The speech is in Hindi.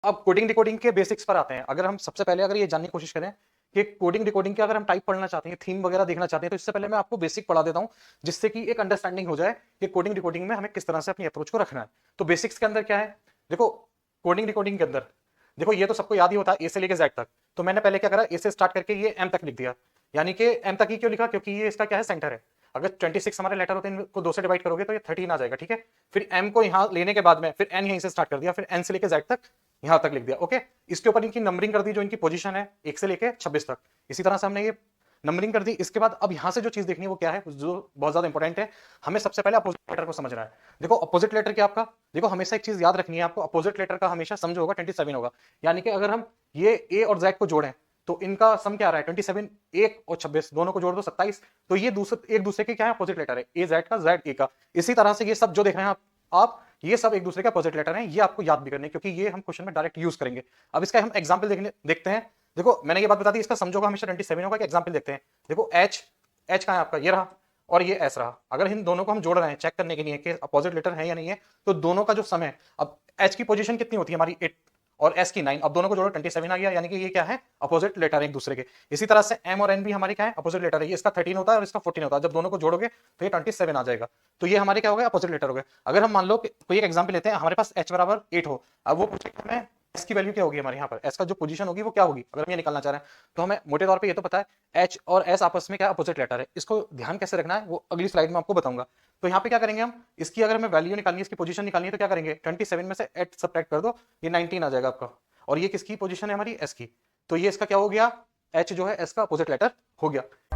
अब कोडिंग डिकोडिंग के बेसिक्स पर आते हैं। अगर हम सबसे पहले अगर ये जानने की कोशिश करें कि कोडिंग डिकोडिंग के अगर हम टाइप पढ़ना चाहते हैं, थीम वगैरह देखना चाहते हैं, तो इससे पहले मैं आपको बेसिक पढ़ा देता हूं, जिससे कि एक अंडरस्टैंडिंग हो जाए कि कोडिंग डिकोडिंग में हमें किस तरह से अपनी अप्रोच को रखना है। तो बेसिक्स के अंदर क्या है, देखो कोडिंग डिकोडिंग के अंदर देखो ये तो सबको याद ही होता है ए से लेके जेड तक। तो मैंने पहले क्या करा, ए से स्टार्ट करके ये एम तक लिख दिया। यानी कि एम तक ही क्यों लिखा, क्योंकि ये इसका क्या है, सेंटर है। अगर 26 हमारे लेटर होते हैं, इनको 2 से डिवाइड करोगे तो ये 13 आ जाएगा, ठीक है। फिर एम को यहाँ लेने के बाद में फिर एन यहीं से स्टार्ट कर दिया, फिर एन से लेके जेड तक यहां तक लिख दिया, ओके। इसके ऊपर इनकी नंबरिंग कर दी, जो इनकी पोजीशन है 1 से लेके 26 तक। इसी तरह से हमने ये नंबरिंग कर दी। इसके बाद अब यहां से जो चीज देखनी है वो क्या है, जो बहुत ज्यादा इंपॉर्टेंट है, हमें सबसे पहले अपोजिट लेटर को समझना है। देखो अपोजिट लेटर क्या आपका, देखो हमेशा एक चीज याद रखनी है आपको, अपोजिट लेटर का हमेशा सम जो होगा 27 होगा। यानी कि अगर हम ये ए और जेड को जोड़ें तो इनका सम क्या आ रहा है 27, 1 और 26 दोनों को जोड़ दो 27। तो ये दूसरे एक दूसरे के क्या है, अपोजिट लेटर है, ए जेड का, जेड ए का। इसी तरह से ये सब जो देख रहे हैं आप ये सब एक दूसरे के अपोजिट लेटर हैं, ये आपको याद भी करने, क्योंकि ये हम क्वेश्चन में डायरेक्ट यूज करेंगे। अब इसका हम एग्जांपल देखते हैं। देखो मैंने ये बात बता दी, इसका समझोगा हमेशा 27 होगा। एक एग्जांपल देखते हैं। देखो एच एच कहां है आपका, ये रहा, और ये एस रहा। अगर इन दोनों को हम जोड़ रहे हैं चेक करने के लिए कि अपोजिट लेटर है या नहीं है, तो दोनों का जो सम है, अब एच की पोजीशन कितनी होती है हमारी 8 और एस की 9, अब दोनों को जोड़ो 27 आ गया। यानी कि ये क्या है, अपोजिट लेटर है एक दूसरे के। इसी तरह से एम और एन भी हमारे क्या है, अपोजिट लेटर है। ये इसका 13 होता है और इसका 14 होता है। जब दोनों को जोड़ोगे तो ये 27 आ जाएगा। तो ये हमारे क्या हो गए, अपोजिट लेटर हो गए। अगर हम मान लो कोई एक एग्जांपल लेते हैं, हमारे पास एच बराबर 8 हो, अब वो पूछे हमें एस की वैल्यू क्या होगी, हमारे यहाँ पर एस का जो पोजीशन होगी वो क्या होगी, अगर हम ये निकालना चाह रहे हैं। तो हमें मोटे तौर पे ये तो पता है एच और एस आपस में क्या अपोजिट लेटर है। इसको ध्यान कैसे रखना है वो अगली स्लाइड में आपको बताऊंगा। तो यहाँ पे क्या करेंगे हम, इसकी अगर हमें वैल्यू निकालनी है, इसकी पोजीशन निकालनी है, तो क्या करेंगे 27 में से 8 सब्ट्रैक्ट कर दो, ये 19 आ जाएगा आपका। और ये किसकी पोजीशन है, हमारी एस की। तो ये इसका क्या हो गया, एच जो है एस का अपोजिट लेटर हो गया।